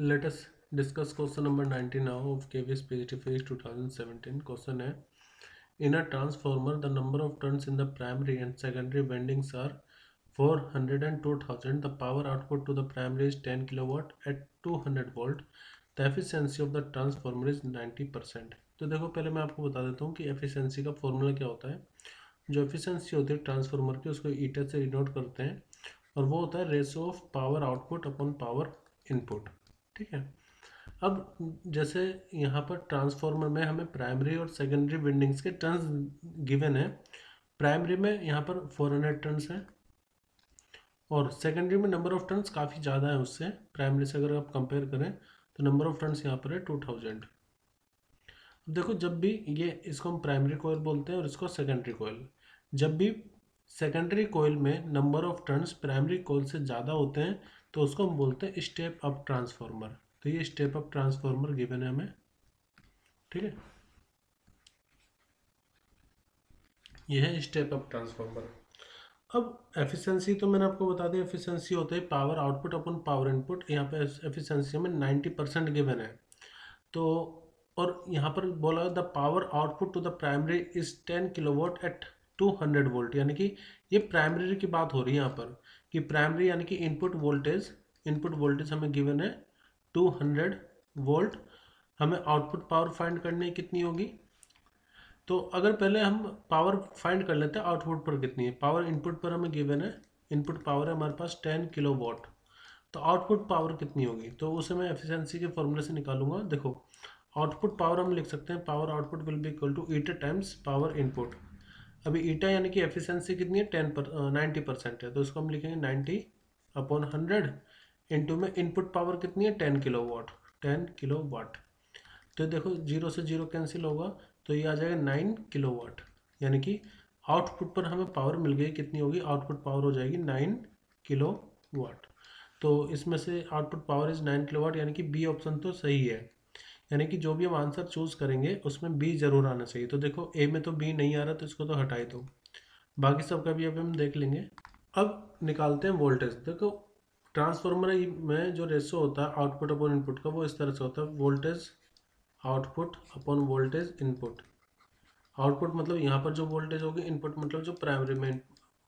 Let us discuss question number 90 now of KVS PhD phase 2017. Question है, in a transformer the number of turns in the primary and secondary windings are 400 and 2000. The power output to the primary is 10 kilowatt at 200 volt. The efficiency of the transformer is 90%. तो देखो पहले मैं आपको बता देता हूँ कि efficiency का फॉर्मूला क्या होता है। जो एफिशिएंसी होती है ट्रांसफार्मर की उसको ईटा से डिनोट करते हैं और वो होता है ratio of power output upon power input. ठीक है। अब जैसे यहाँ पर ट्रांसफार्मर में हमें प्राइमरी और सेकेंडरी विंडिंग्स के टर्न्स गिवन है। प्राइमरी में यहाँ पर 400 टर्न्स है और सेकेंडरी में नंबर ऑफ टर्न्स काफ़ी ज़्यादा है उससे। प्राइमरी से अगर आप कंपेयर करें तो नंबर ऑफ टर्न्स यहाँ पर है 2000। अब देखो जब भी ये इसको हम प्राइमरी कोयल बोलते हैं और इसको सेकेंडरी कोयल, जब भी सेकेंडरी कोयल में number of turns primary coil से ज़्यादा होते हैं तो उसको हम बोलते हैं स्टेप अप ट्रांसफार्मर। तो ये स्टेप अप ट्रांसफार्मर गिवन है हमें। ठीक है, ये है स्टेप अप ट्रांसफार्मर। अब एफिशिएंसी तो मैंने आपको बता दिया, एफिशिएंसी होता है पावर आउटपुट अपन पावर इनपुट। यहाँ पे एफिशिएंसी में 90% गिवन है। तो और यहाँ पर बोला the power output to the primary is 10 kilowatt at 200 volt, यानी कि ये प्राइमरी की बात हो रही है यहाँ पर कि प्राइमरी यानी कि इनपुट वोल्टेज हमें गिवन है 200 वोल्ट। हमें आउटपुट पावर फाइंड करनी है, कितनी होगी। तो अगर पहले हम पावर फाइंड कर लेते हैं आउटपुट पर कितनी है। पावर इनपुट पर हमें गिवन है, इनपुट पावर है हमारे पास 10 किलोवाट। तो आउटपुट पावर कितनी होगी तो उसे मैं एफिशिएंसी के फॉर्मूले से निकालूंगा। देखो आउटपुट पावर हम लिख सकते हैं, power output will be equal to eta times power input. अभी ईटा यानी कि एफिशिएंसी कितनी है 90% है, तो इसको हम लिखेंगे 90/100 इंटू में इनपुट पावर कितनी है 10 किलोवाट। 10 किलोवाट तो देखो जीरो से जीरो कैंसिल होगा तो ये आ जाएगा 9 किलोवाट, यानी कि आउटपुट पर हमें पावर मिल गई, कितनी होगी आउटपुट पावर हो जाएगी 9 किलोवाट। तो इसमें से आउटपुट पावर इज 9 किलोवाट, यानी कि बी ऑप्शन तो सही है। यानी कि जो भी हम आंसर चूज करेंगे उसमें बी जरूर आना चाहिए। तो देखो ए में तो बी नहीं आ रहा तो इसको तो हटाई दो, बाकी सबका भी अभी हम देख लेंगे। अब निकालते हैं वोल्टेज। देखो ट्रांसफार्मर में जो रेशो होता है आउटपुट अपॉन इनपुट का वो इस तरह से होता है, voltage output upon voltage input. Output मतलब यहाँ पर जो वोल्टेज होगी, इनपुट मतलब जो प्राइमरी में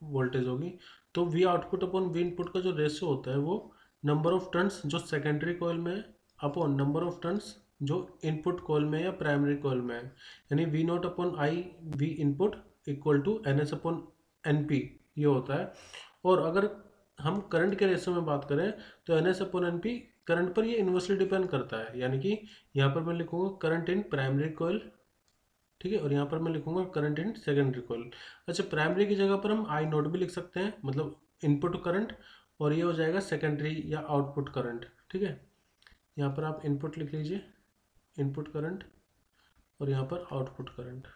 वोल्टेज होगी। तो V output upon V input का जो रेशियो होता है वो नंबर ऑफ टर्न्स जो सेकेंडरी कॉइल में है अपॉन नंबर ऑफ टर्न्स जो इनपुट कॉइल में या प्राइमरी कॉइल में है, यानी V naught upon I V input equal to N S upon N P, ये होता है। और अगर हम करंट के रेशियो में बात करें तो N S upon N P current पर ये इन्वर्सली डिपेंड करता है, यानी कि यहाँ पर मैं लिखूंगा करंट इन प्राइमरी कॉइल, ठीक है, और यहाँ पर मैं लिखूंगा करंट इन सेकेंडरी कॉइल। अच्छा, प्राइमरी की जगह पर हम आई नोट भी लिख सकते हैं, मतलब इनपुट करंट, और ये हो जाएगा सेकेंडरी या आउटपुट करंट। ठीक है, यहाँ पर आप इनपुट लिख लीजिए इनपुट करंट और यहाँ पर आउटपुट करंट।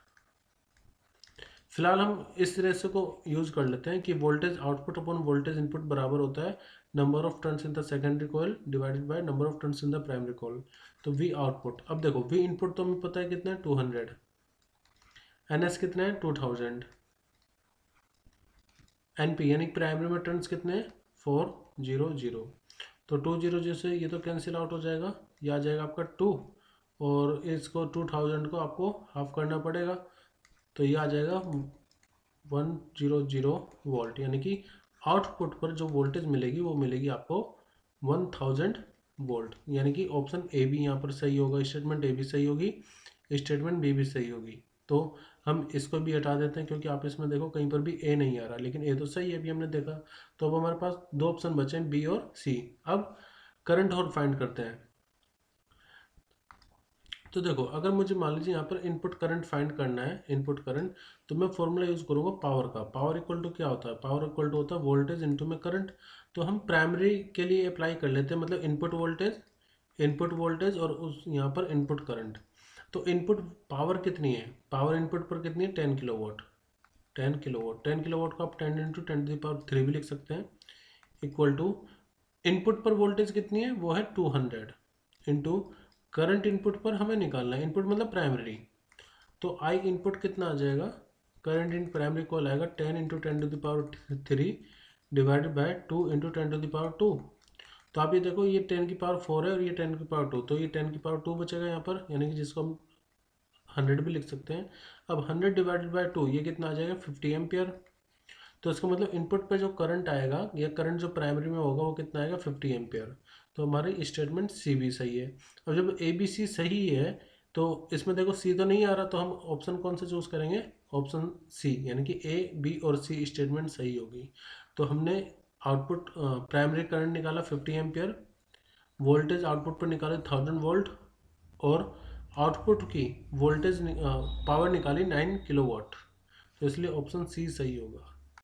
फिलहाल हम इस रेशो को यूज कर लेते हैं कि voltage output upon voltage input बराबर होता है number of turns in the secondary coil divided by number of turns in the primary coil. तो वी आउटपुट, अब देखो वी इनपुट तो हमें पता है कितना है 200, एन एस कितना है 2000, एन पी यानी प्राइमरी में टर्न्स कितने हैं 400। तो 200 से ये तो कैंसिल आउट हो जाएगा, ये आ जाएगा आपका 2, और इसको 2000 को आपको हाफ करना पड़ेगा तो ये आ जाएगा 100 वोल्ट, यानी कि आउटपुट पर जो वोल्टेज मिलेगी वो मिलेगी आपको 1000 वोल्ट। यानी कि ऑप्शन ए भी यहाँ पर सही होगा, स्टेटमेंट ए भी सही होगी, स्टेटमेंट बी भी सही होगी। तो हम इसको भी हटा देते हैं क्योंकि आप इसमें देखो कहीं पर भी ए नहीं आ रहा, लेकिन ए तो सही है अभी हमने देखा। तो अब हमारे पास दो ऑप्शन बचे हैं बी और सी। अब करंट और फाइंड करते हैं। तो देखो अगर मुझे मान लीजिए यहाँ पर इनपुट करंट फाइंड करना है, इनपुट करंट, तो मैं फॉर्मूला यूज करूँगा पावर का। पावर इक्वल टू क्या होता है, पावर इक्वल टू होता है वोल्टेज इनटू में करंट। तो हम प्राइमरी के लिए अप्लाई कर लेते हैं, मतलब इनपुट वोल्टेज और उस यहाँ पर इनपुट करंट। तो इनपुट पावर कितनी है, पावर इनपुट पर कितनी है 10 किलोवाट। 10 किलोवाट, 10 किलोवाट को आप 10 इंटू 10⁻³ भी लिख सकते हैं, इक्वल टू इनपुट पर वोल्टेज कितनी है वो है 200 इंटू करंट इनपुट पर हमें निकालना है, इनपुट मतलब प्राइमरी। तो आई इनपुट कितना आ जाएगा, करंट इन प्राइमरी को आएगा 10 इंटू 10⁻³ डिवाइडेड बाय 2 इंटू 10⁻²। तो आप ये देखो, ये 10⁴ है और ये 10⁴ तो ये 10⁴ बचेगा यहाँ पर, यानी कि जिसको हम 100 भी लिख सकते हैं। अब 100 डिवाइडेड बाय 2 ये कितना आ जाएगा, 50 एम्पियर। तो इसका मतलब इनपुट पे जो करंट आएगा या करंट जो प्राइमरी में होगा वो कितना आएगा, 50 एम्पियर। तो हमारी स्टेटमेंट सी भी सही है। अब जब ए बी सी सही है तो इसमें देखो सी तो नहीं आ रहा, तो हम ऑप्शन कौन सा चूज करेंगे, ऑप्शन सी, यानी कि ए बी और सी स्टेटमेंट सही होगी। तो हमने आउटपुट प्राइमरी करंट निकाला 50 एम्पियर, वोल्टेज आउटपुट पर निकाले 1000 वोल्ट, और आउटपुट की वोल्टेज पावर निकाली 9 किलोवाट। तो इसलिए ऑप्शन सी सही होगा।